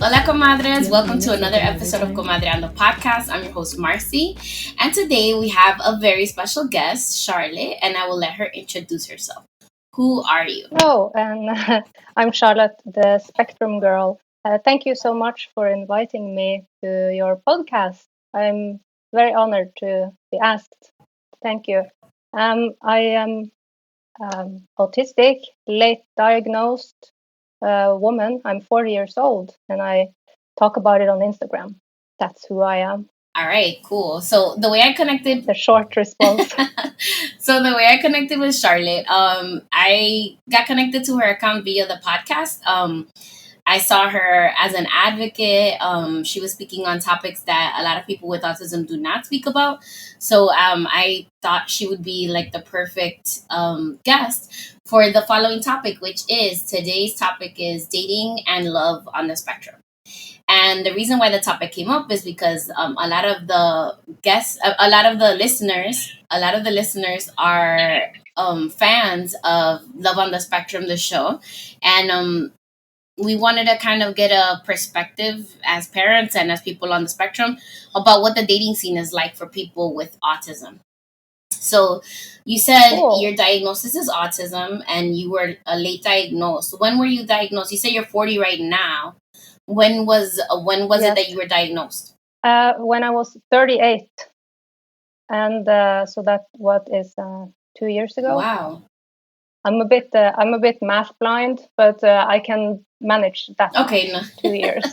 Hola Comadres, welcome to another episode of Comadreando podcast. I'm your host Marcy, and today we have a very special guest, Charlotte, and I will let her introduce herself. Who are you? Hello, and I'm Charlotte, the Spectrum girl. Thank you so much for inviting me to your podcast. I'm very honored to be asked. Thank you. I am autistic, late diagnosed woman. I'm 40 years old, and I talk about it on Instagram. That's who I am. All right, cool. So the way I connected, The short response. so the way I connected with Charlotte, I got connected to her account via the podcast. I saw her as an advocate. She was speaking on topics that a lot of people with autism do not speak about. So I thought she would be like the perfect guest for the following topic, which is today's topic is dating and love on the spectrum. And the reason why the topic came up is because a lot of the guests, a lot of the listeners are fans of Love on the Spectrum, the show, and we wanted to kind of get a perspective as parents and as people on the spectrum about what the dating scene is like for people with autism. So you said Cool. your diagnosis is autism and you were late diagnosed. When were you diagnosed? You say you're 40 right now. When was Yes. it that you were diagnosed? When I was 38, and so that what is 2 years ago. Wow. I'm a bit math blind, but I can manage that. Okay. No. 2 years.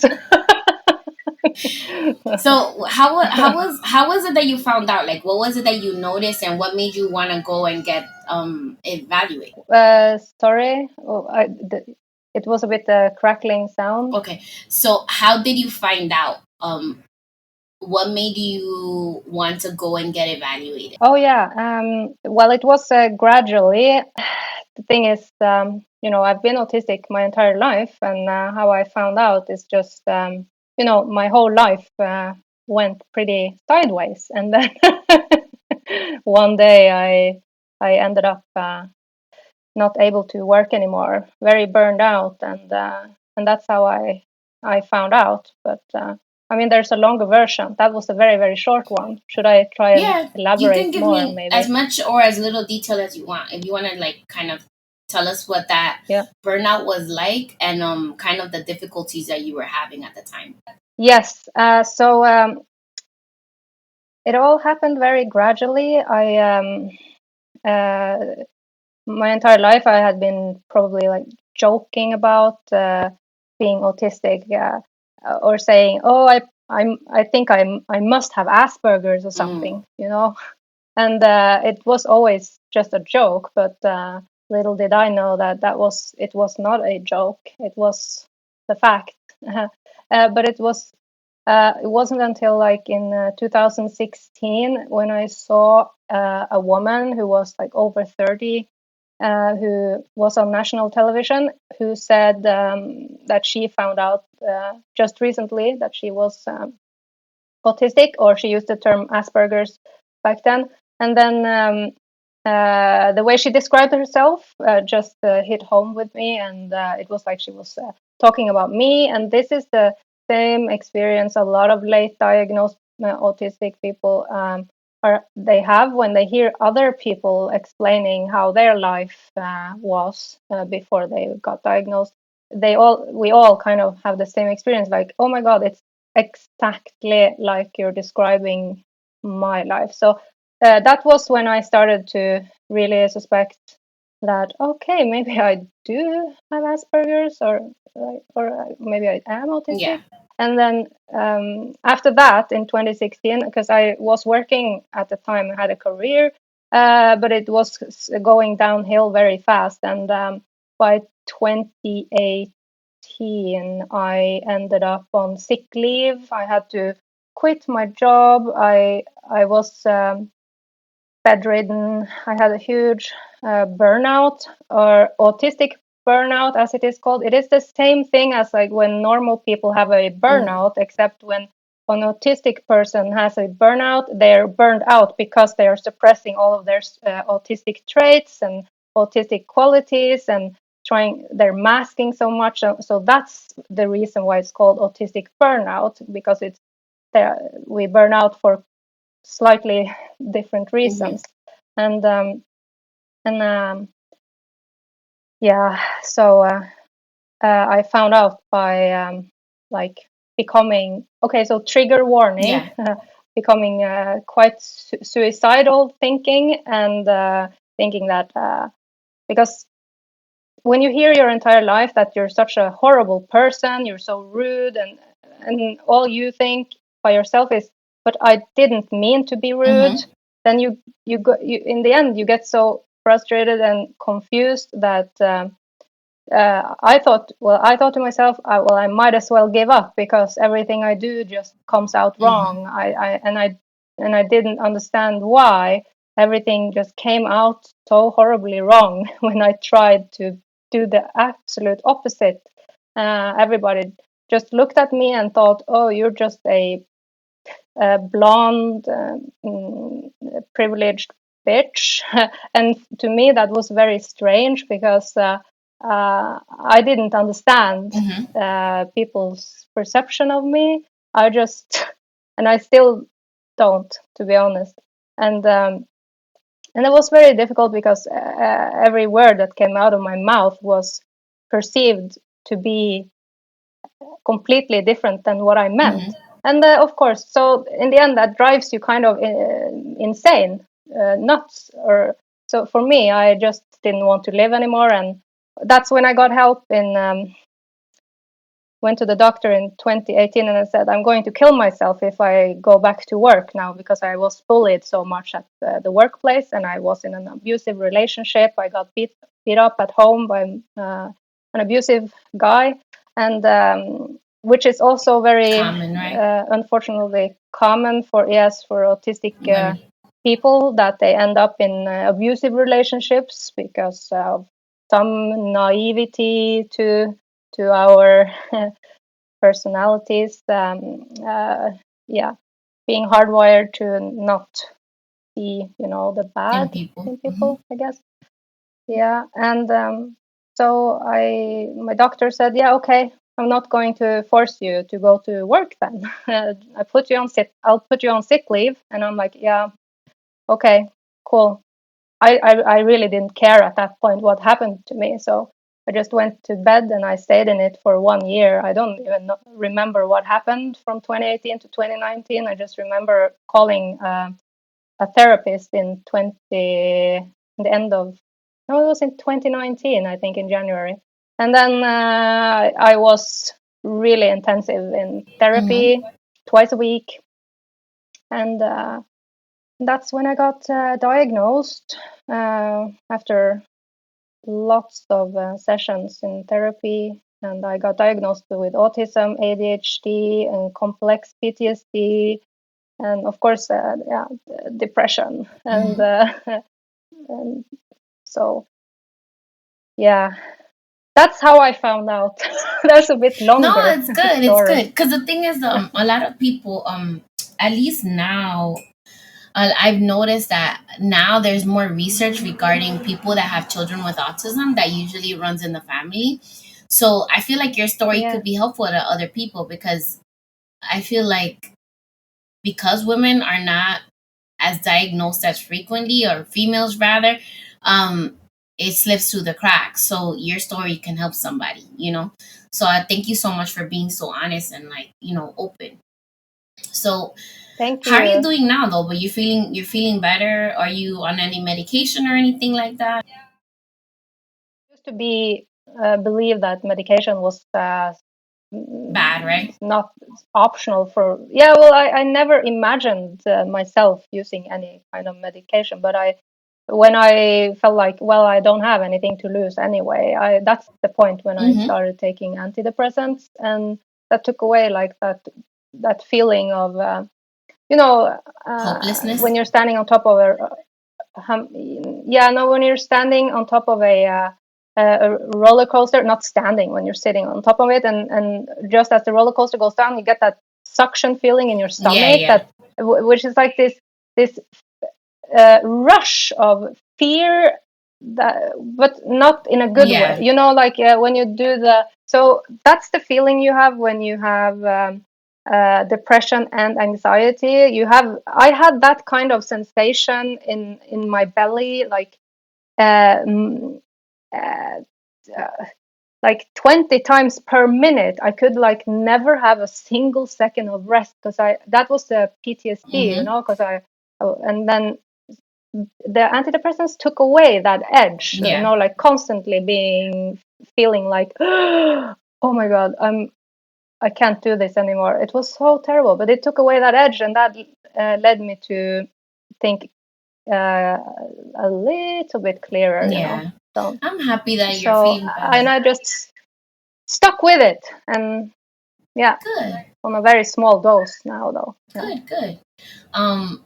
So how was it that you found out? Like, what was it that you noticed, and what made you want to go and get evaluated? Sorry, it was a bit crackling sound. Okay, so how did you find out? What made you want to go and get evaluated? Oh yeah, well, it was gradually. The thing is, I've been autistic my entire life, and how I found out is just, my whole life went pretty sideways, and then one day I ended up not able to work anymore, very burned out, and that's how I found out. But there's a longer version. That was a very, very short one. Should I try and elaborate you can give more? me Maybe as much or as little detail as you want. If you want to like kind of tell us what that burnout was like and kind of the difficulties that you were having at the time. Yes. So it all happened very gradually. My entire life I had been probably like joking about being autistic, or saying, "Oh, I think I must have Asperger's or something," and it was always just a joke. But little did I know that it was not a joke. It was the fact. But it wasn't until like in 2016 when I saw a woman who was like over 30, who was on national television, who said that she found out just recently that she was autistic, or she used the term Asperger's back then. And then the way she described herself just hit home with me, and it was like she was talking about me. And this is the same experience a lot of late diagnosed autistic people they have when they hear other people explaining how their life was before they got diagnosed. We all kind of have the same experience, like, oh my God, it's exactly like you're describing my life. So that was when I started to really suspect that, okay, maybe I do have Asperger's, or maybe I am autistic. Yeah. And then after that, in 2016, because I was working at the time, I had a career, but it was going downhill very fast. And by 2018, I ended up on sick leave. I had to quit my job. I was bedridden. I had a huge burnout, or autistic burnout, as it is called. It is the same thing as like when normal people have a burnout, except when an autistic person has a burnout, they're burned out because they are suppressing all of their autistic traits and autistic qualities and they're masking so much. So that's the reason why it's called autistic burnout, because we burn out for slightly different reasons. And yeah, so I found out by like becoming, okay, so trigger warning, becoming quite suicidal thinking, and thinking that because when you hear your entire life that you're such a horrible person, you're so rude, and all you think by yourself is, but I didn't mean to be rude, then you in the end you get so frustrated and confused that I thought to myself, well, I might as well give up, because everything I do just comes out wrong. I didn't understand why everything just came out so horribly wrong when I tried to do the absolute opposite. Everybody just looked at me and thought, oh, you're just a blonde, privileged bitch. And to me, that was very strange, because I didn't understand people's perception of me. And I still don't, to be honest. And it was very difficult, because every word that came out of my mouth was perceived to be completely different than what I meant. And of course, so in the end, that drives you kind of insane, nuts. Or so for me, I just didn't want to live anymore, and that's when I got help. Went to the doctor in 2018, and I said, I'm going to kill myself if I go back to work now, because I was bullied so much at the workplace, and I was in an abusive relationship. I got beat up at home by an abusive guy, and which is also very common, right? unfortunately common for autistic people, that they end up in abusive relationships because of some naivety to our personalities. Being hardwired to not see, the bad in people, I guess. Yeah, and so my doctor said, yeah, okay, I'm not going to force you to go to work then. I'll put you on sick leave. And I'm like, yeah, okay, cool. I really didn't care at that point what happened to me. So I just went to bed and I stayed in it for 1 year. I don't even remember what happened from 2018 to 2019. I just remember calling a therapist in the end of, no, it was in 2019, I think, in January. And then I was really intensive in therapy twice a week. And that's when I got diagnosed after lots of sessions in therapy. And I got diagnosed with autism, ADHD, and complex PTSD, and of course, depression. And so, yeah, that's how I found out. That's a bit longer. No, it's good. It's good, because the thing is, a lot of people, at least now, I've noticed that now there's more research regarding people that have children with autism that usually runs in the family. So I feel like your story could be helpful to other people, because I feel like because women are not as diagnosed as frequently, or females rather, it slips through the cracks. So your story can help somebody, So I thank you so much for being so honest and open. So thank you. How are you doing now, though? But you're feeling better? Are you on any medication or anything like that? Used to be believe that medication was bad, right? Not optional for. Yeah, well, I never imagined myself using any kind of medication, but when I felt like, well, I don't have anything to lose anyway, that's the point when I started taking antidepressants, and that took away like that feeling of hopelessness when you're standing on top of when you're standing on top of a roller coaster, not standing, when you're sitting on top of it, and just as the roller coaster goes down, you get that suction feeling in your stomach, which is like this rush of fear but not in a good Yeah. way, like when you do so that's the feeling you have when you have depression and anxiety. I had that kind of sensation in my belly, um, uh, like 20 times per minute. I could never have a single second of rest, because that was the PTSD, Mm-hmm. because and then the antidepressants took away that edge, Yeah. constantly feeling like, oh my God, I can't do this anymore. It was so terrible, but it took away that edge, and that led me to think a little bit clearer, Yeah. So, I'm happy that you're feeling and better. I just stuck with it, and yeah, Good. on a very small dose now, though. Good. Good. Um.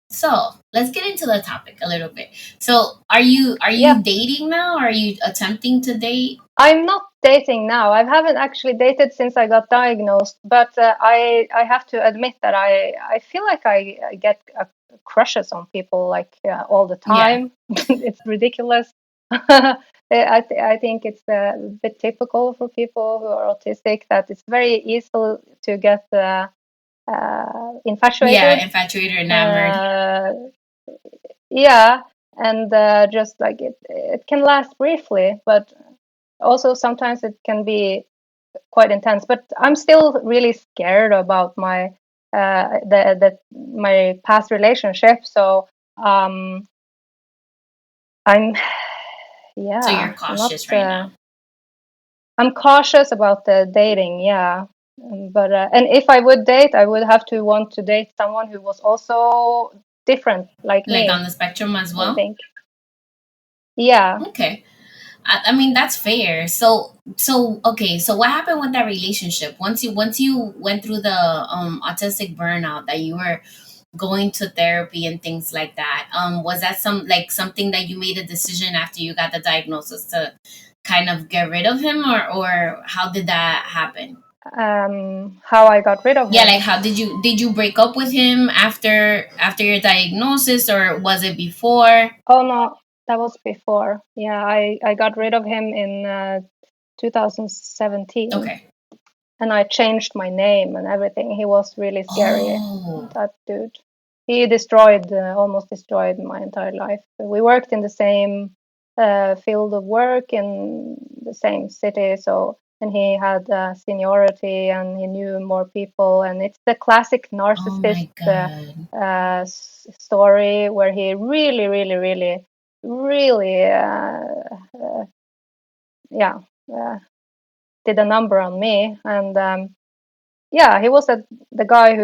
So let's get into the topic a little bit. So are you Yeah, dating now? Are you attempting to date? I'm not dating now. I haven't actually dated since I got diagnosed, but I have to admit that I feel like I get crushes on people all the Yeah. time. It's ridiculous. I think it's a bit typical for people who are autistic, that it's very easy to get Yeah. infatuated. Infatuated, enamored. Uh, yeah, and just it can last briefly, but also sometimes it can be quite intense. But I'm still really scared about my past relationship. So I'm So you're yeah, not cautious right now. I'm cautious about the dating. Yeah. But and if I would date, I would have to want to date someone who was also different like Like on me, the spectrum as I well. think. Yeah. Okay. I mean that's fair. So okay. So what happened with that relationship? Once you went through the autistic burnout, that you were going to therapy and things like that. Was that something that you made a decision after you got the diagnosis to kind of get rid of him, or how did that happen? How I got rid of Yeah, like him. how did you break up with him after your diagnosis, or was it before? Oh no, that was before. Yeah, I got rid of him in 2017, Okay. and I changed my name and everything. He was really scary, Oh. that dude. He almost destroyed my entire life. We worked in the same field of work in the same city, and he had seniority, and he knew more people, and it's the classic Oh narcissist my god. story, where he really, really, really, really, yeah, uh, did a number on me. And yeah, he was the guy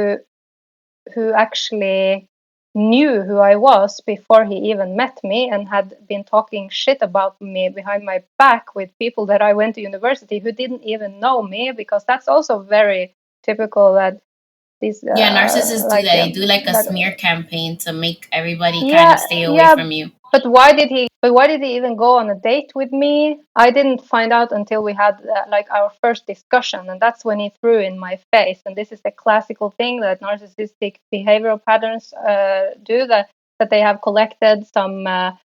who actually knew who I was before he even met me, and had been talking shit about me behind my back with people that I went to university who didn't even know me, because that's also very typical, that these Yeah, narcissists do that. They do like a that smear campaign to make everybody kind of yeah, stay away yeah. from you. But why did he even go on a date with me? I didn't find out until we had our first discussion, and that's when he threw in my face. And this is the classical thing that narcissistic behavioral patterns do, that they have collected some type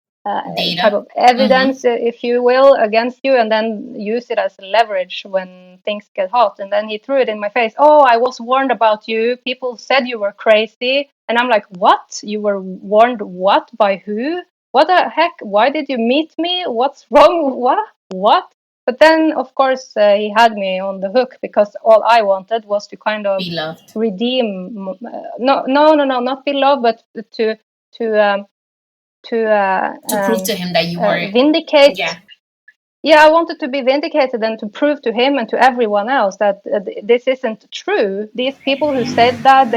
Data. of Mm-hmm. evidence, if you will, against you, and then use it as leverage when things get hot. And then he threw it in my face. Oh, I was warned about you. People said you were crazy. And I'm like, what? You were warned what? By who? What the heck? Why did you meet me? What's wrong? What? But then, of course, he had me on the hook, because all I wanted was to kind of Be loved. redeem. No, no, no, no, not be loved, but to um, to To prove to him that you weren't. vindicate. Yeah. Yeah, I wanted to be vindicated, and to prove to him and to everyone else that this isn't true. These people who said that,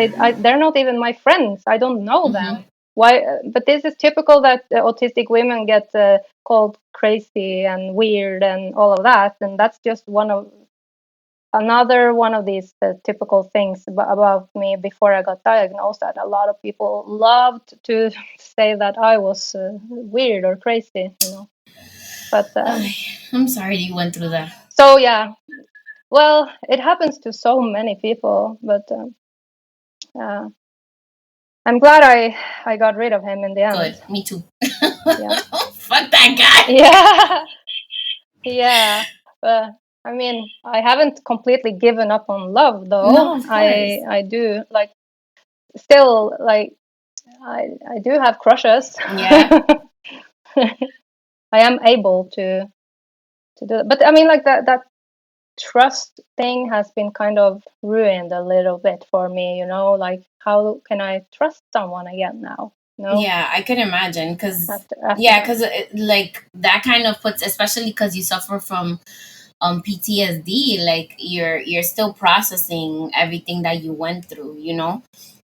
they're not even my friends. I don't know Mm-hmm. them. Why? But this is typical, that autistic women get called crazy and weird and all of that, and that's just another one of these typical things about me before I got diagnosed, that a lot of people loved to say that I was weird or crazy. But I'm sorry you went through that. so yeah, well, it happens to so many people, but uh, I'm glad I got rid of him in the end. Good. Me too. Yeah. Fuck that guy. Yeah, yeah. I mean, I haven't completely given up on love, No, though. of course. I do like still like I do have crushes. Yeah. I am able to do it, but I mean, like that trust thing has been kind of ruined a little bit for me. Like how can I trust someone again now? Yeah, I could imagine because After yeah, that. because like that kind of puts, especially because you suffer from PTSD, like you're still processing everything that you went through,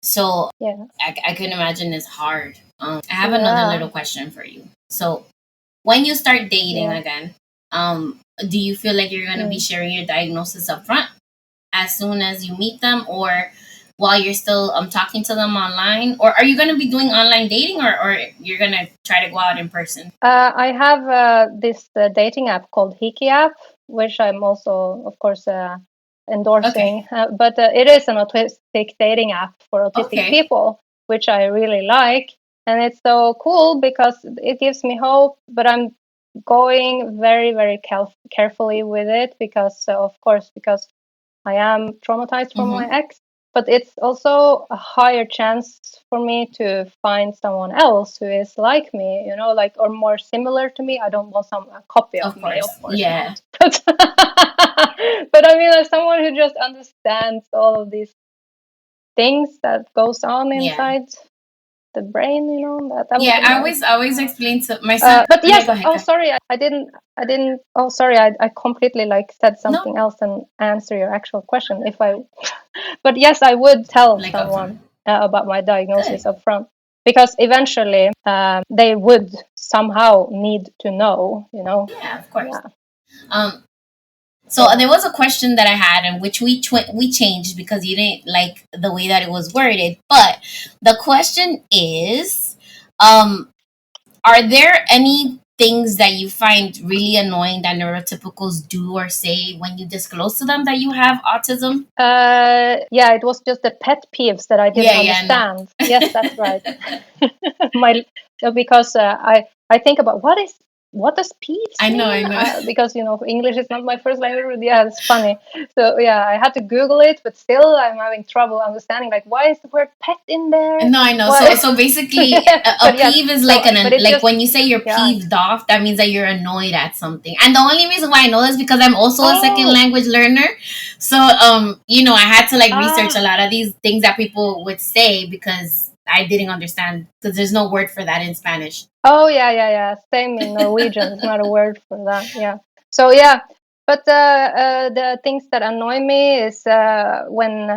So Yeah. I can imagine it's hard. I have another Yeah. little question for you. So when you start dating Yeah. again, do you feel like you're gonna be Mm. sharing your diagnosis up front as soon as you meet them, or while you're still talking to them online, or are you gonna be doing online dating, or you're gonna try to go out in person? I have this dating app called Hiki app, which I'm also, of course, Okay. endorsing. But it is an autistic dating app for autistic Okay. people, which I really like. And it's so cool because it gives me hope, but I'm going very, very carefully with it because, of course, because I am traumatized from my Mm-hmm. ex, but it's also a higher chance for me to find someone else who is like me, like or more similar to me. I don't want a copy of Of me, of course. course Yeah. not. But I mean, like someone who just understands all of these things that goes on Yeah. inside the brain, that would Yeah. be I nice. always I always explain to my son. But Yeah. yes. Go ahead. Oh, Go ahead. sorry. I didn't. Oh, sorry. I completely like said No. something else and answer your actual question. If I, but yes, I would tell Like up front. someone about my Good. diagnosis up front because eventually they would somehow need to know. Yeah. Of course. Yeah. Um. So Yeah. there was a question that I had, in which we changed because you didn't like the way that it was worded. But the question is, um, are there any things that you find really annoying that neurotypicals do or say when you disclose to them that you have autism? Yeah. It was just the pet peeves that I didn't Yeah. Yeah. understand. Yes, No. that's right. my because I think about what does peeves I know. mean I know. because English is not my first language. But yeah, it's funny. So yeah, I had to Google it, but still I'm having trouble understanding like why is the word pet in there? No, I know. So Why? so basically, a But yes, peeve is so like but an it's like just when you say you're yeah. peeved off, that means that you're annoyed at something. And the only reason why I know this because I'm also a second Oh, language learner. So I had to like research a ah, lot of these things that people would say because I didn't understand because there's no word for that in Spanish. oh yeah, yeah, yeah. Same in Norwegian. There's not a word for that. Yeah. So yeah, but the things that annoy me is when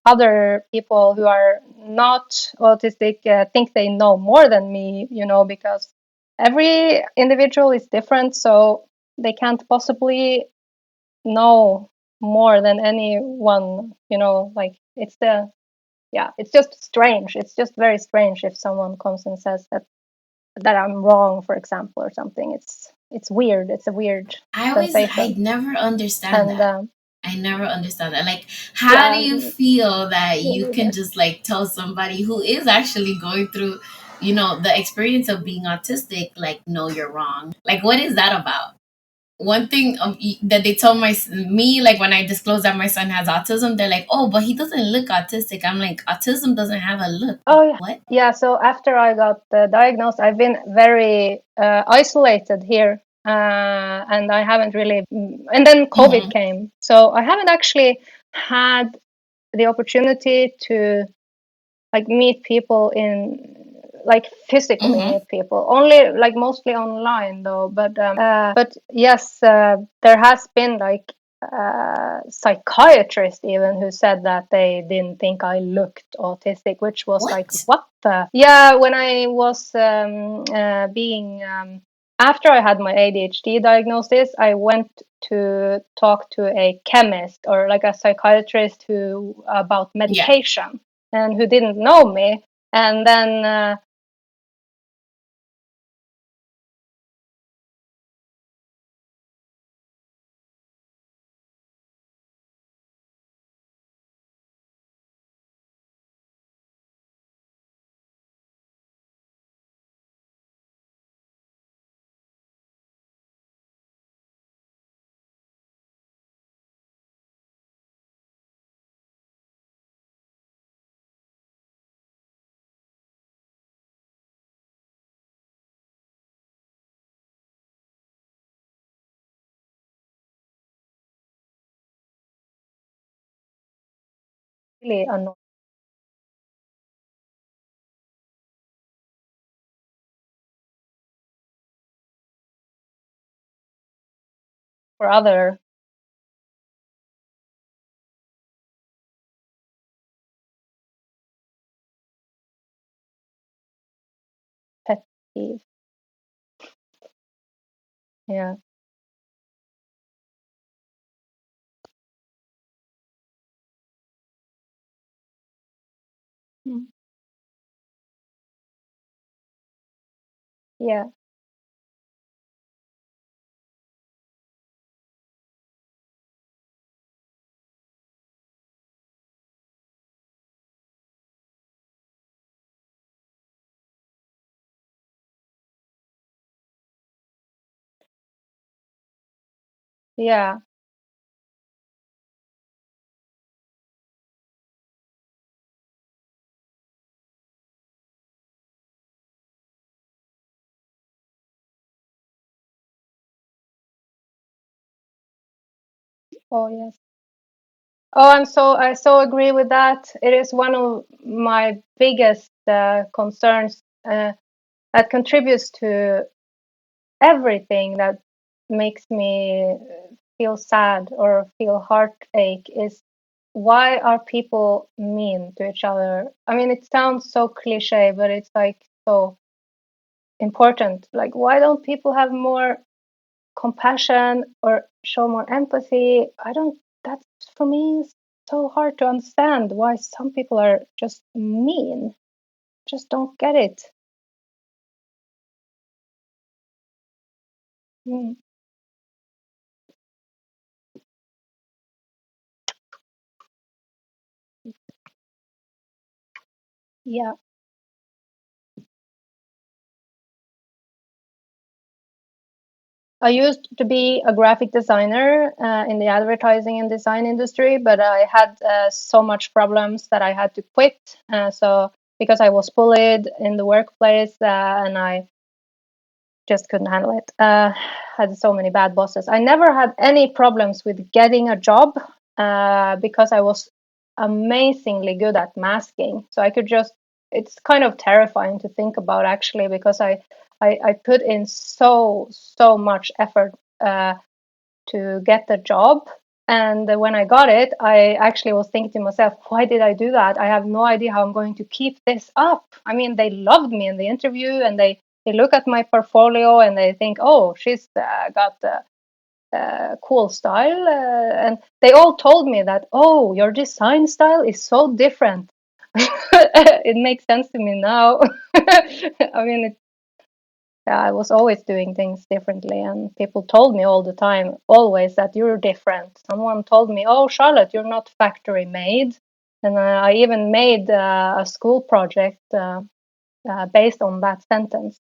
other people who are not autistic think they know more than me. Because every individual is different, so they can't possibly know more than anyone. Like it's just strange. It's just very strange if someone comes and says that I'm wrong, for example, or something. It's weird. It's a weird I sensation. never understand And that. I never understand that. Like, how do yeah, you feel that me you can neither. just like tell somebody who is actually going through, the experience of being autistic, like, no, you're wrong. Like, what is that about? One thing that they told me, like when I disclosed that my son has autism, they're like, oh, but he doesn't look autistic. I'm like, autism doesn't have a look. Like, Oh yeah, what? yeah. So after I got diagnosed, I've been very isolated here, and I haven't really. And then COVID Mm-hmm. came, so I haven't actually had the opportunity to like meet people in like physically Mm-hmm. meet people, only like mostly online though. But yes, there has been like psychiatrist even who said that they didn't think I looked autistic, which was like What? what the yeah. When I was being after I had my ADHD diagnosis, I went to talk to a chemist or like a psychiatrist who about Yeah. medication and who didn't know me. And then really annoying for other pet peeves. Yeah. Mm. Yeah. Yeah. Oh yes. Oh, I so agree with that. It is one of my biggest concerns that contributes to everything that makes me feel sad or feel heartache is why are people mean to each other? I mean, it sounds so cliche, but it's like so important. Like, why don't people have more compassion or show more empathy? I don't, that's for me is so hard to understand why some people are just mean. Just don't get it. Mm, yeah. I used to be a graphic designer in the advertising and design industry, but I had so much problems that I had to quit. So because I was bullied in the workplace and I just couldn't handle it. Had so many bad bosses. I never had any problems with getting a job because I was amazingly good at masking. So I could just. It's kind of terrifying to think about actually because I put in so much effort to get the job. And when I got it, I actually was thinking to myself, why did I do that? I have no idea how I'm going to keep this up. I mean, they loved me in the interview and they look at my portfolio and they think, oh, she's got cool style. And they all told me that, oh, your design style is so different. It makes sense to me now. I mean, yeah, I was always doing things differently, and people told me all the time, always, that you're different. Someone told me, "Oh, Charlotte, you're not factory made," and I even made a school project based on that sentence,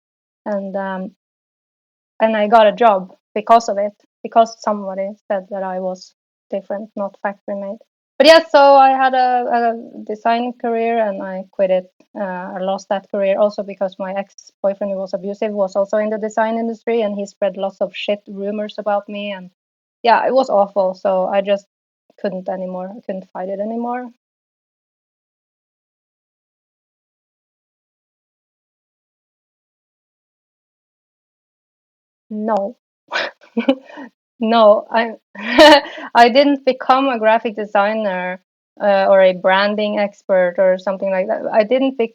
and um, and I got a job because of it, because somebody said that I was different, not factory made. But yeah, so I had a design career and I quit it. I lost that career also because my ex-boyfriend who was abusive was also in the design industry and he spread lots of shit rumors about me. And yeah, it was awful. So I just couldn't anymore. I couldn't fight it anymore. No. No, I I didn't become a graphic designer or a branding expert or something like that. I didn't do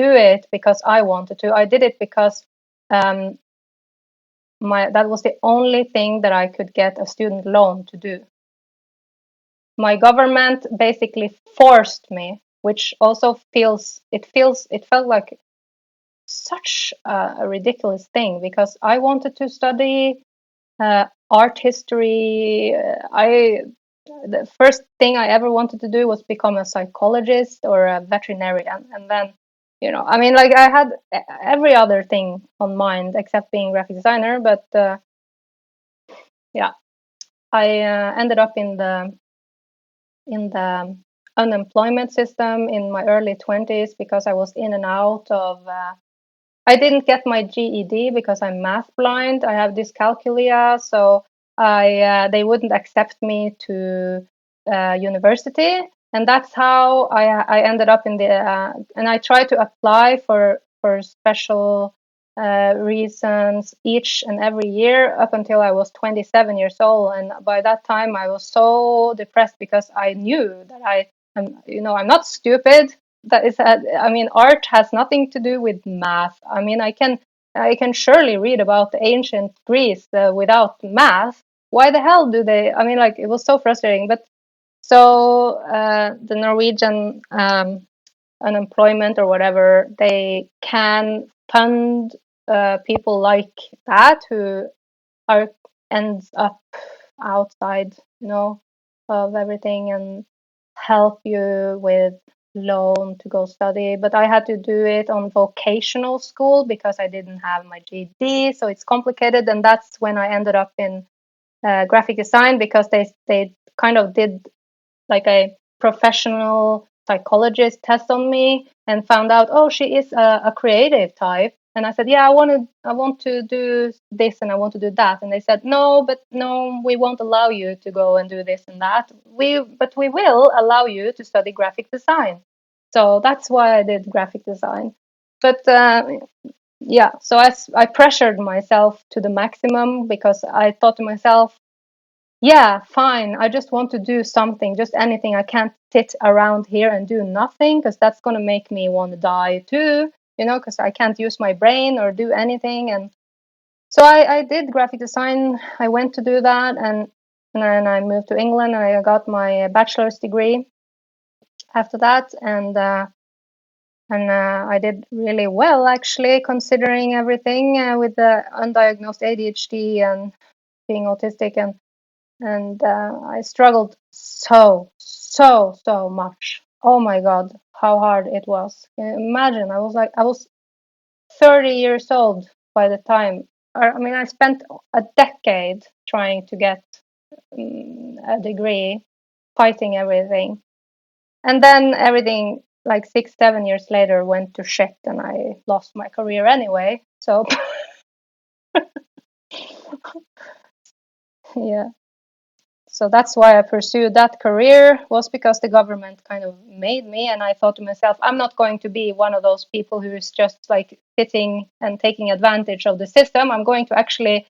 it because I wanted to. I did it because um, my that was the only thing that I could get a student loan to do. My government basically forced me, which also it felt like such a ridiculous thing because I wanted to study art history. I The first thing I ever wanted to do was become a psychologist or a veterinarian, and then I mean, like I had every other thing on mind except being graphic designer. But yeah, I ended up in the unemployment system in my early 20s because I was in and out of. I didn't get my GED because I'm math blind. I have dyscalculia, so I they wouldn't accept me to university. And that's how I ended up in the and I tried to apply for special reasons each and every year up until I was 27 years old. And by that time I was so depressed because I knew that I'm not stupid. That is, I mean, art has nothing to do with math. I mean, I can surely read about ancient Greece without math. Why the hell do they? I mean, like, it was so frustrating. But so the Norwegian unemployment or whatever, they can fund people like that who are ends up outside, of everything, and help you with loan to go study. But I had to do it on vocational school because I didn't have my GED, so it's complicated. And that's when I ended up in graphic design, because they kind of did like a professional psychologist test on me and found out, oh, she is a creative type. And I said, yeah, I want to do this and I want to do that. And they said, no, but no, we won't allow you to go and do this and that. But we will allow you to study graphic design. So that's why I did graphic design. But yeah, so I pressured myself to the maximum, because I thought to myself, yeah, fine. I just want to do something, just anything. I can't sit around here and do nothing, because that's going to make me want to die too, because I can't use my brain or do anything. And so I did graphic design. I went to do that, and then I moved to England and I got my bachelor's degree after that. And I did really well, actually, considering everything, with the undiagnosed ADHD and being autistic. And I struggled so much. Oh my God, how hard it was. Imagine, I was 30 years old by the time. I mean, I spent a decade trying to get a degree, fighting everything. And then everything, like 6, 7 years later, went to shit, and I lost my career anyway. So, yeah. So that's why I pursued that career, was because the government kind of made me. And I thought to myself, I'm not going to be one of those people who is just like sitting and taking advantage of the system. I'm going to actually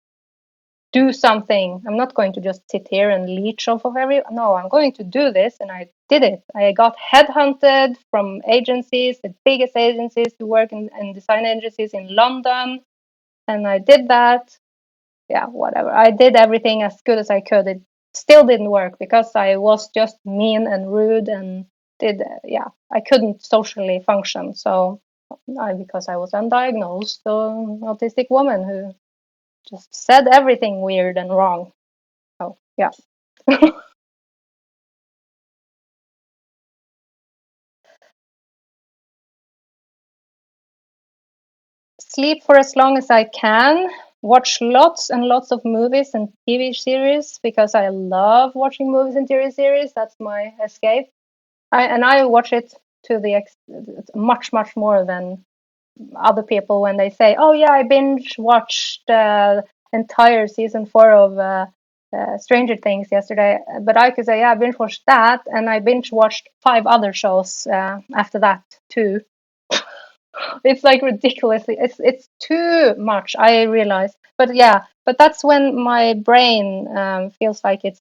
do something. I'm not going to just sit here and leech off of no, I'm going to do this. And I did it. I got headhunted from agencies, the biggest agencies, to work in design agencies in London. And I did that. Yeah, whatever. I did everything as good as I could. It still didn't work because I was just mean and rude, and I couldn't socially function. So because I was undiagnosed, autistic woman who just said everything weird and wrong. So yeah. Sleep for as long as I can. Watch lots and lots of movies and TV series, because I love watching movies and TV series. That's my escape. I watch it to the much more than other people when they say, "Oh yeah, I binge watched entire season 4 of Stranger Things yesterday." But I could say, "Yeah, I binge watched that, and I binge watched 5 other shows after that too." It's like ridiculously. It's too much. I realize, but yeah, but that's when my brain feels like it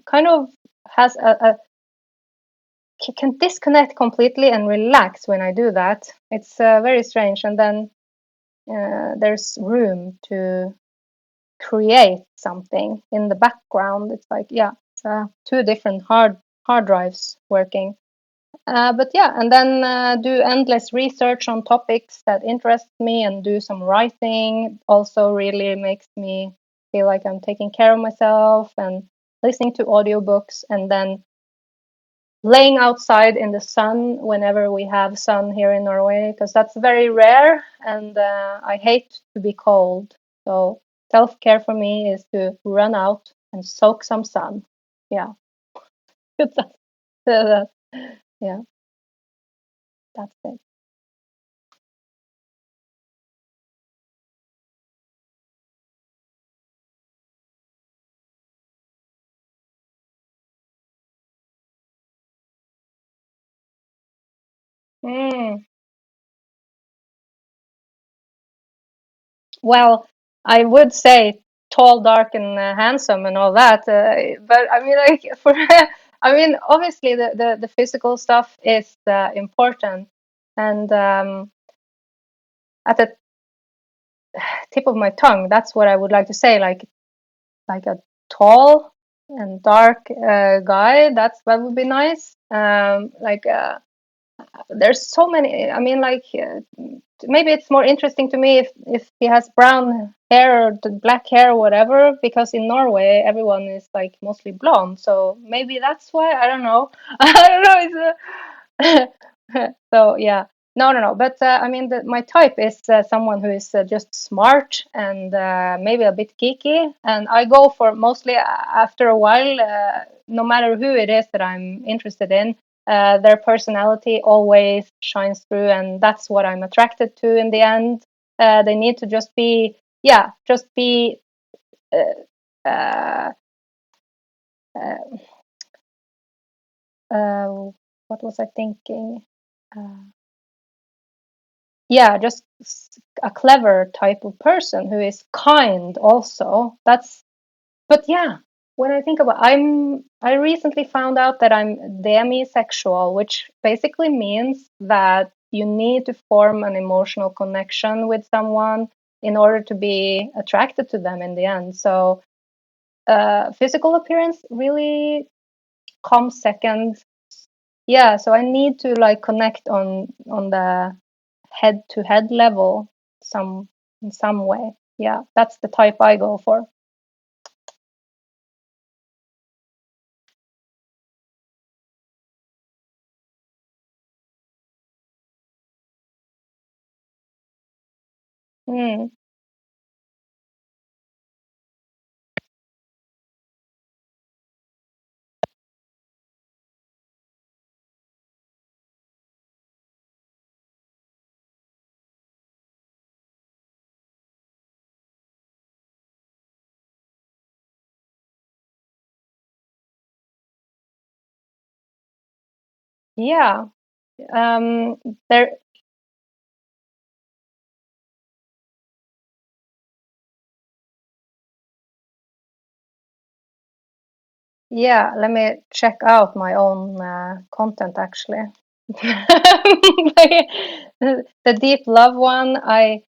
kind of has can disconnect completely and relax when I do that. It's very strange. And then there's room to create something in the background. It's like, yeah, it's two different hard drives working. But yeah, and then do endless research on topics that interest me, and do some writing. Also really makes me feel like I'm taking care of myself, and listening to audiobooks, and then laying outside in the sun whenever we have sun here in Norway, because that's very rare, and I hate to be cold. So self-care for me is to run out and soak some sun. Yeah. Yeah, that's it. Mm. Well, I would say tall, dark, and handsome, and all that. But I mean, like for, I mean, obviously the physical stuff is important, and at the tip of my tongue, that's what I would like to say. Like a tall and dark guy. That would be nice. There's so many. I mean, maybe it's more interesting to me if he has brown hair or black hair or whatever, because in Norway everyone is like mostly blonde. So maybe that's why. I don't know. I don't know. So yeah, no. But I mean, my type is someone who is just smart and maybe a bit geeky, and I go for mostly after a while, no matter who it is that I'm interested in. Their personality always shines through, and that's what I'm attracted to in the end. They need to just be, yeah, just be. Uh, uh, what was I thinking? Uh, yeah, just a clever type of person who is kind also. That's, but yeah, when I think about, I recently found out that I'm demisexual, which basically means that you need to form an emotional connection with someone in order to be attracted to them in the end. So physical appearance really comes second. Yeah, so I need to like connect on the head to head level some in some way. Yeah, that's the type I go for. Mm. Yeah. There. Yeah, let me check out my own content actually. The deep love one, I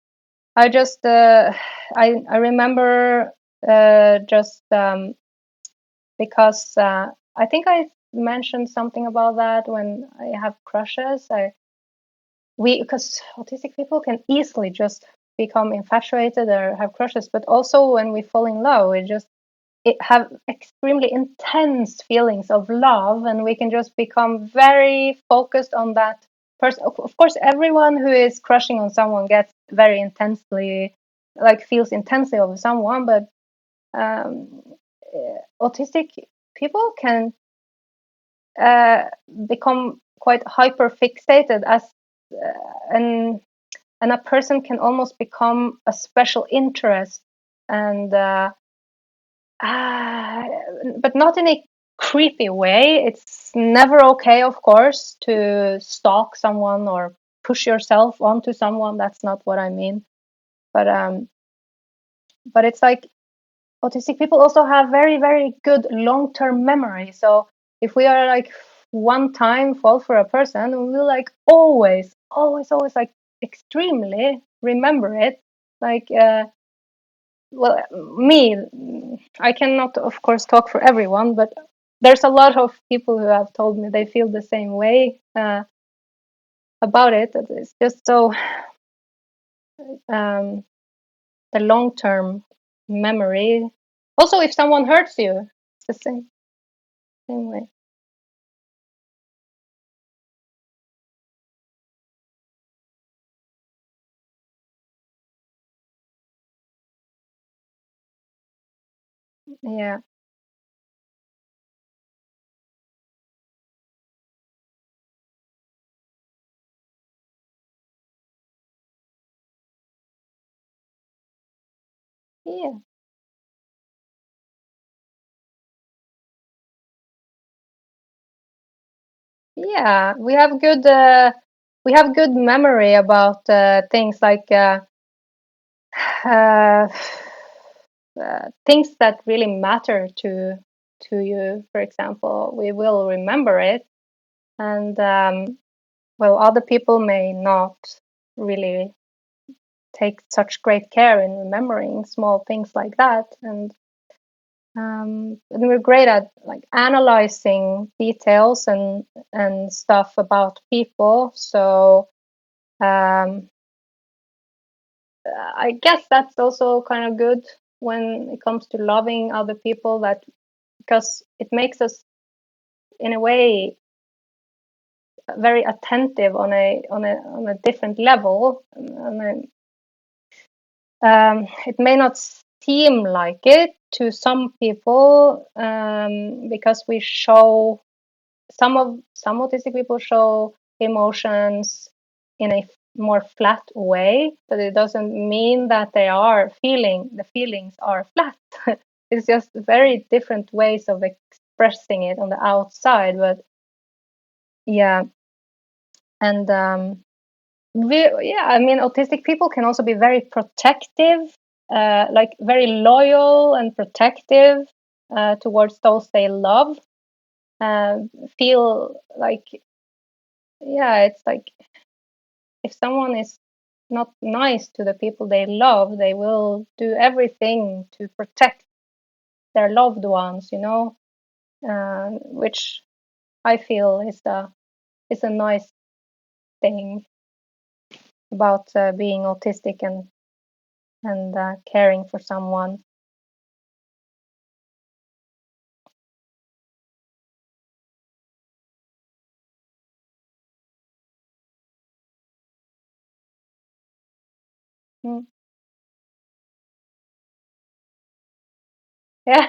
just I remember just because I think I mentioned something about that when I have crushes. We because autistic people can easily just become infatuated or have crushes, but also when we fall in love, we just have extremely intense feelings of love, and we can just become very focused on that person. Of course, everyone who is crushing on someone gets very intensely, like feels intensely over someone, but um, autistic people can uh, become quite hyper fixated as and a person can almost become a special interest, and Ah, but not in a creepy way. It's never okay, of course, to stalk someone or push yourself onto someone. That's not what I mean. But it's like autistic people also have very, very good long-term memory. So if we are like one time fall for a person, we will like always like extremely remember it. Like well, me, I cannot, of course, talk for everyone, but there's a lot of people who have told me they feel the same way about it. It's just so um, the long term memory. Also, if someone hurts you, it's the same way. Yeah, yeah, yeah. We have good. we have good memory about things like uh, things that really matter to you. For example, we will remember it, and well, other people may not really take such great care in remembering small things like that, and we're great at like analyzing details and stuff about people. So um, I guess that's also kind of good when it comes to loving other people, that because it makes us in a way very attentive on a different level, and it may not seem like it to some people, because we show some autistic people show emotions in a more flat way, but it doesn't mean that the feelings are flat. It's just very different ways of expressing it on the outside. But yeah, and I mean, autistic people can also be very protective, like very loyal and protective towards those they love. Feel like, yeah, it's like if someone is not nice to the people they love, they will do everything to protect their loved ones, which I feel is a nice thing about being autistic and caring for someone. Mm. Yeah,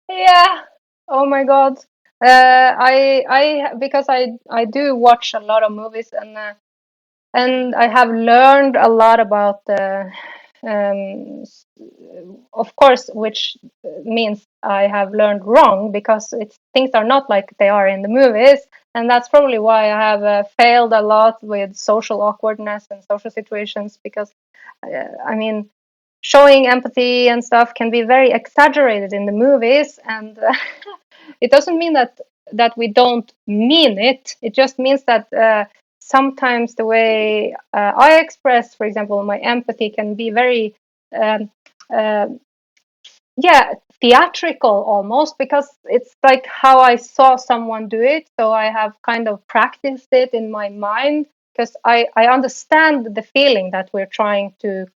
yeah. Oh my God. I because I do watch a lot of movies, and I have learned a lot about um, of course, which means I have learned wrong, because things are not like they are in the movies, and that's probably why I have failed a lot with social awkwardness and social situations, because I mean, showing empathy and stuff can be very exaggerated in the movies, and it doesn't mean that we don't mean it. It just means that sometimes the way I express, for example, my empathy can be very um, uh, yeah, theatrical almost, because it's like how I saw someone do it. So I have kind of practiced it in my mind, because I understand the feeling that we're trying to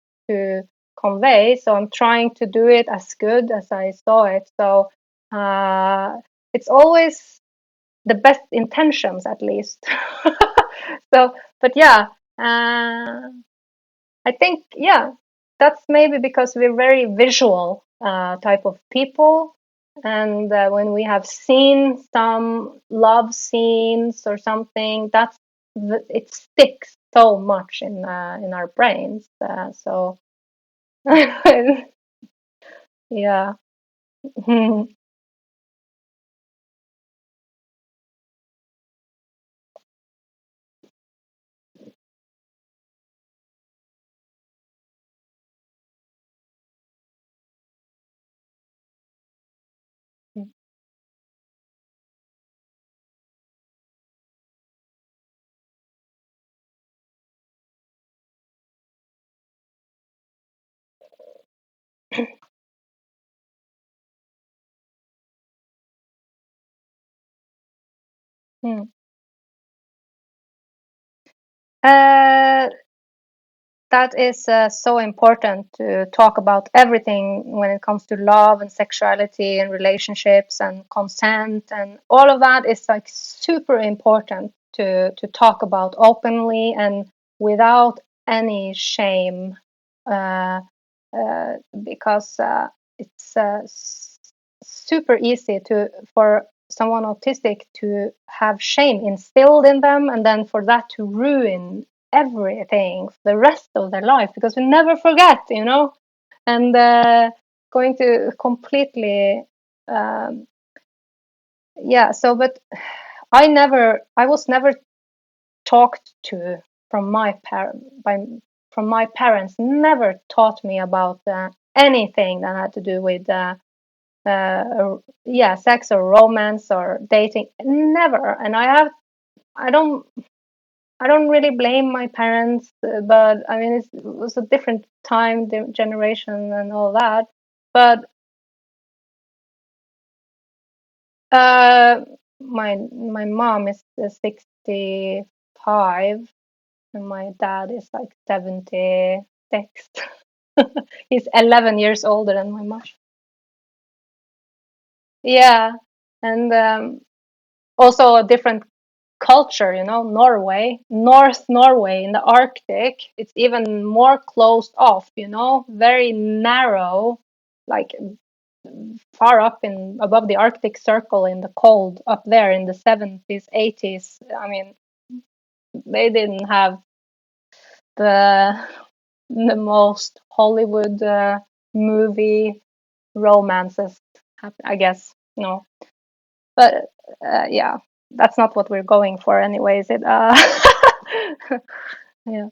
convey. So I'm trying to do it as good as I saw it. So it's always the best intentions, at least. So, but yeah, I think, yeah, that's maybe because we're very visual type of people. And when we have seen some love scenes or something, it sticks so much in our brains. So, yeah. Uh, that is so important to talk about everything when it comes to love and sexuality and relationships and consent, and all of that is like super important to talk about openly and without any shame, uh, because it's super easy for someone autistic to have shame instilled in them, and then for that to ruin everything for the rest of their life, because we never forget, and going to completely, um, yeah. So, but I was never talked to from my from my parents. Never taught me about anything that had to do with yeah, sex or romance or dating. Never. And I don't I don't really blame my parents, but I mean it was a different time, generation, and all that. But uh, my mom is 65, and my dad is like 76. He's 11 years older than my mom. Yeah, and also a different culture, Norway, North Norway in the Arctic, it's even more closed off, very narrow, like far up in above the Arctic Circle in the cold up there in the 70s, 80s. I mean, they didn't have the most Hollywood movie romances happen, I guess, But yeah, that's not what we're going for anyway, is it? Yeah,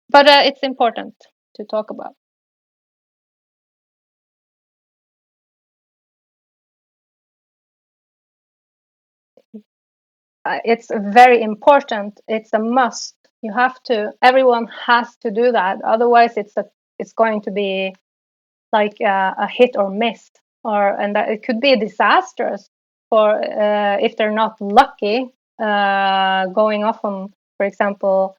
but it's important to talk about. It's very important. It's a must. You have to. Everyone has to do that. Otherwise, it's going to be like a hit or miss, and that it could be disastrous for if they're not lucky going off on, for example,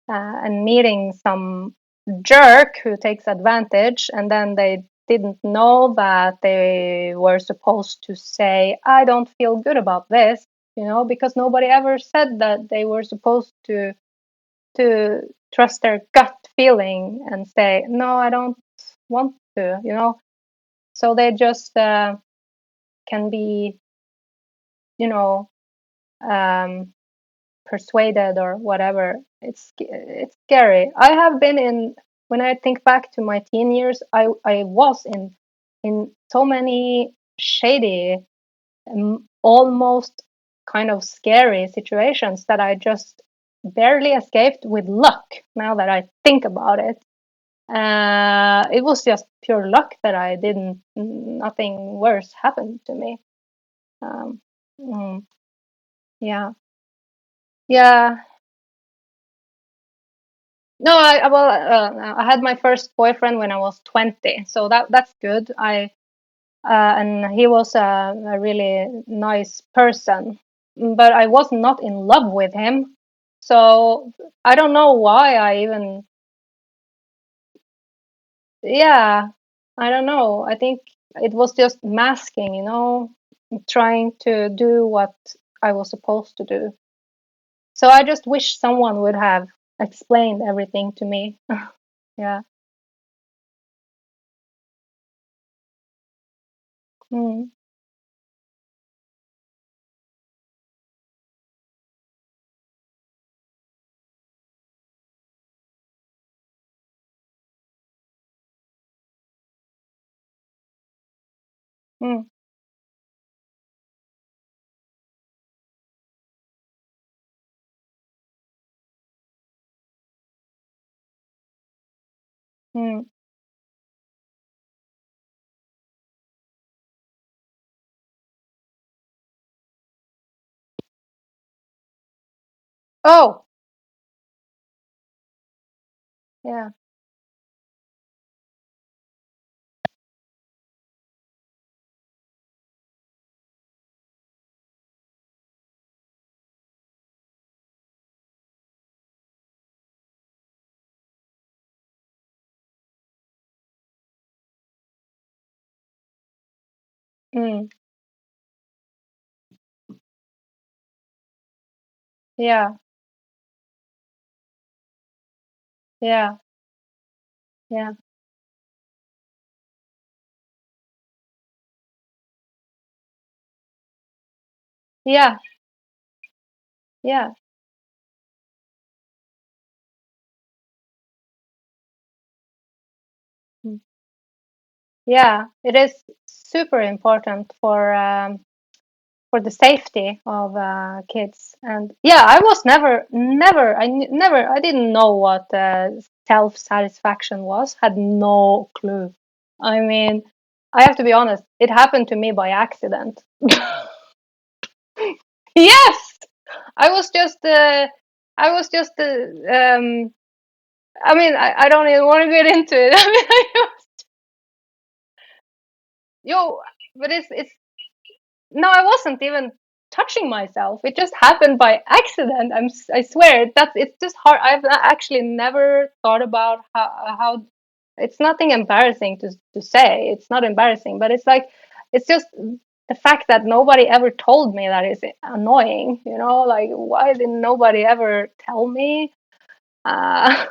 and meeting some jerk who takes advantage, and then they didn't know that they were supposed to say, I don't feel good about this, because nobody ever said that they were supposed to trust their gut feeling and say, no, I don't want to. So they just can be, you know, um, persuaded or whatever. It's scary. I have been in When I think back to my teen years, I was in so many shady, almost kind of scary situations that I just barely escaped with luck. Now that I think about it, it was just pure luck that I didn't. Nothing worse happened to me. Um, mm, yeah, yeah. No, I had my first boyfriend when I was 20, so that's good. And he was a really nice person, but I was not in love with him. So I don't know why I even, yeah, I don't know. I think it was just masking, trying to do what I was supposed to do. So I just wish someone would have explained everything to me. Yeah. Mm, mm, mm. Oh, yeah. Mm, yeah, yeah, yeah, yeah, yeah. Mm. Yeah, it is super important for for the safety of kids. And yeah, I was never, I didn't know what self satisfaction was. Had no clue. I mean, I have to be honest. It happened to me by accident. Yes, I was just. I was just. I mean, I don't even want to get into it. I mean, yo, but it's no, I wasn't even touching myself. It just happened by accident. I swear that's it's just hard. I've actually never thought about how it's nothing embarrassing to say. It's not embarrassing, but it's like it's just the fact that nobody ever told me that is annoying. You know, like why didn't nobody ever tell me? Uh,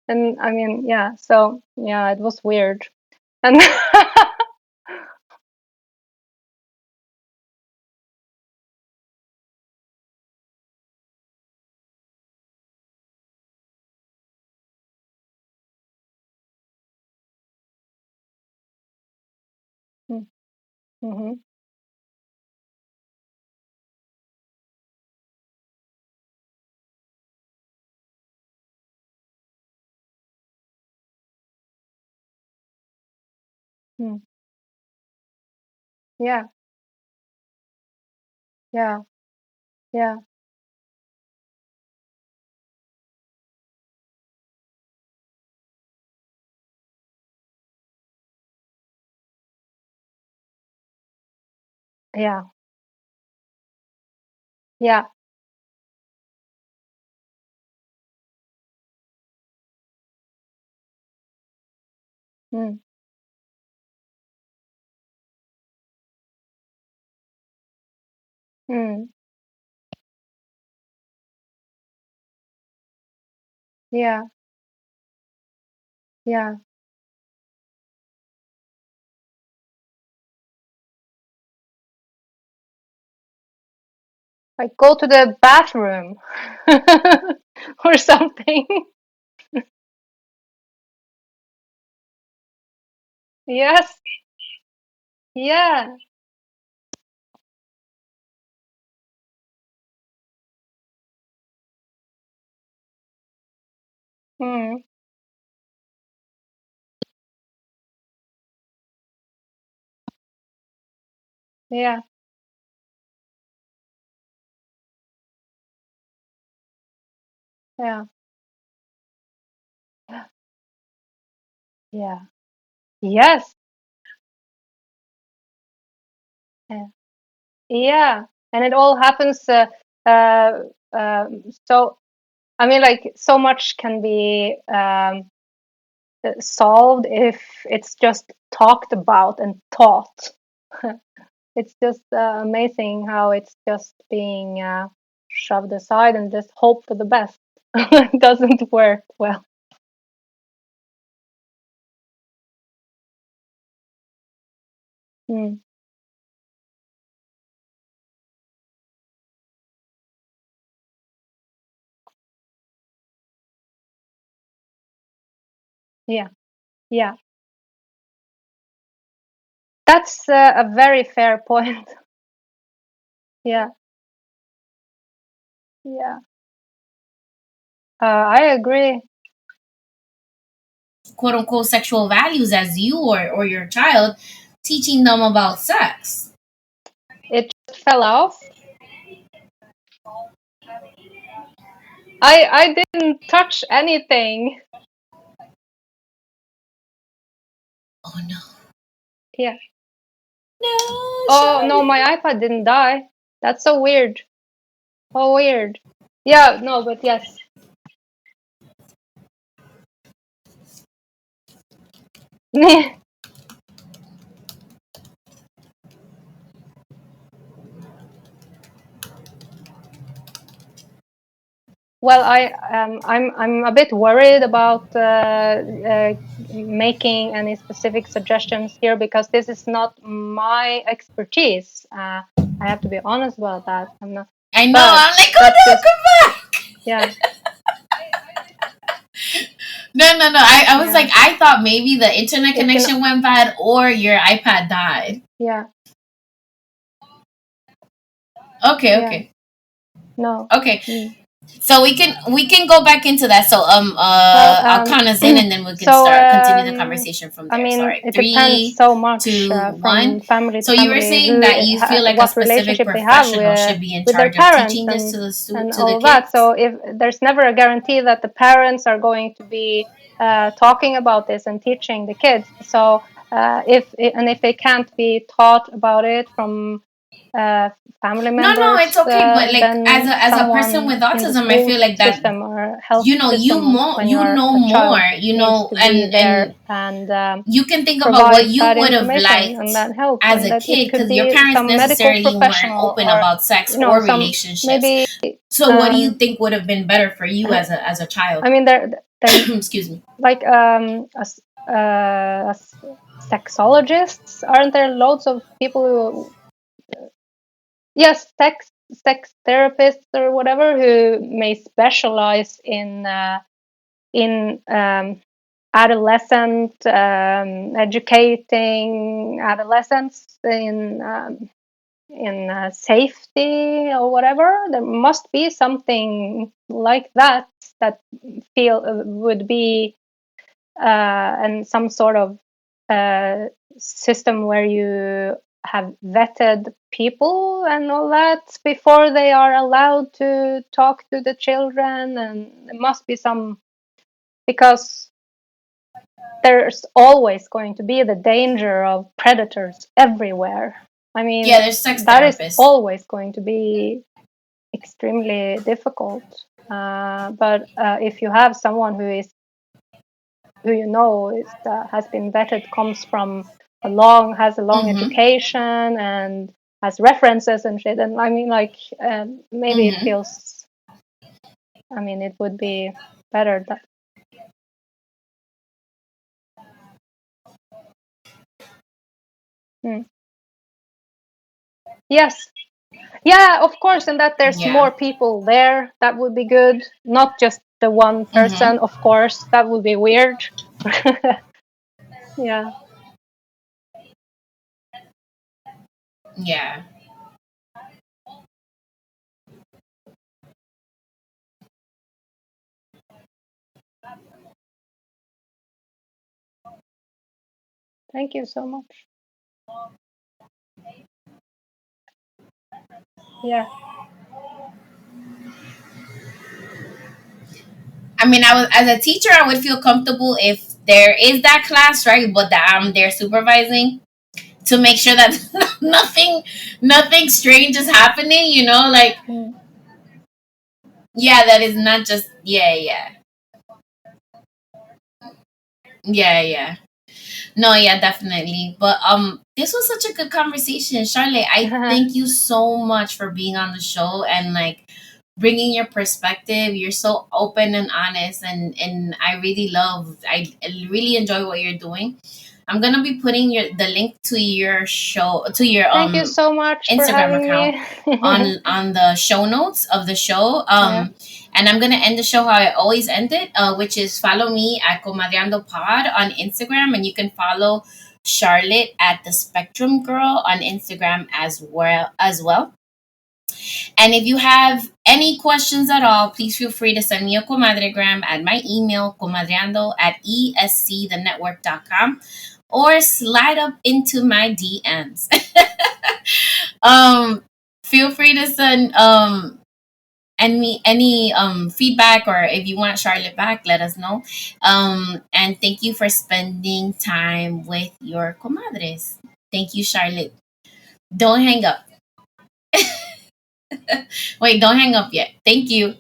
and I mean, yeah. So yeah, it was weird. And mm-hmm, mm, yeah, yeah, yeah, yeah, yeah. Mm, mm, yeah, yeah. Like go to the bathroom or something. Yes, yeah. Mm, yeah, yeah, yeah. Yes, yeah, yeah. And it all happens. Uh, so I mean, like so much can be solved if it's just talked about and taught. It's just amazing how it's just being shoved aside and just hope for the best. It doesn't work well. Mm, yeah, yeah. That's a very fair point. Yeah, yeah. I agree. quote unquote sexual values as you or your child, teaching them about sex. It just fell off. I didn't touch anything. Oh no. Yeah. No, Oh no, Charlie. my iPad didn't die. That's so weird. Oh, weird. Yeah, no, but yes. Well, I'm a bit worried about making any specific suggestions here because this is not my expertise. I have to be honest about that. I'm not, I know. but I'm like, that's oh no, just come back. yeah, No, no, no. I was yeah. like, I thought maybe the internet It can, connection went bad or your iPad died. yeah, Okay, Yeah. okay, No. okay. Mm. So we can go back into that. So Well, I'll count us in, and then we can so start continue the conversation from I there. mean, Sorry, it depends three, so much two, from one. family to So you were family saying that you feel like a what specific relationship they have professional should be in with their charge of parents teaching this to the and to the all that. kids. So if there's never a guarantee that the parents are going to be talking about this and teaching the kids. So if they can't be taught about it from uh, family No, it's members, okay. But like then as a person someone with in the autism, I school feel like that system or health system you when you're know a more, child needs to be there and and you can think about what provide you that would have information and liked that help, as and a that it kid could because your be parents some medical necessarily weren't professional open or about sex or some relationships. maybe So what do you think would have been better for you as a child? I mean there Excuse me. like as sexologists, aren't there loads of people who, yes, sex therapists or whatever, who may specialize in adolescent educating adolescents in safety or whatever. There must be something like that that feel would be and some sort of uh, system where you have vetted people and all that before they are allowed to talk to the children, and there must be some, because there's always going to be the danger of predators everywhere. I Yeah, mean, there's sex that is therapists. always going to be extremely difficult. But if you have someone who you know is has been vetted, comes from has a long Mm-hmm. education and has references and shit, and I mean, like, maybe it Mm-hmm. feels. I mean, it would be better that. Mm. Yes. Yeah, of course, and that there's Yeah. more people there. That would be good. Not just the one Mm-hmm. person, of course. That would be weird. Yeah. Yeah. Thank you so much. Yeah. I mean, I was as a teacher, I would feel comfortable if there is that class, right? But that I'm there supervising to make sure that nothing strange is happening. Like Mm. yeah, that is not just yeah. No, yeah, definitely. But this was such a good conversation, Charlotte. I thank you so much for being on the show and like bringing your perspective. You're so open and honest, and I really enjoy what you're doing. I'm gonna be putting the link to your show to your Thank you so much for Instagram having account me. on the show notes of the show. Yeah. And I'm gonna end the show how I always end it, which is follow me at Comadreando Pod on Instagram, and you can follow Charlotte at the Spectrum Girl on Instagram as well. And if you have any questions at all, please feel free to send me a Comadre-Gram at my email, comadreando at escthenetwork.com, or slide up into my DMs. um, Feel free to send any feedback, or if you want Charlotte back, let us know. And thank you for spending time with your comadres. Thank you, Charlotte. Don't hang up. Wait, don't hang up yet. Thank you.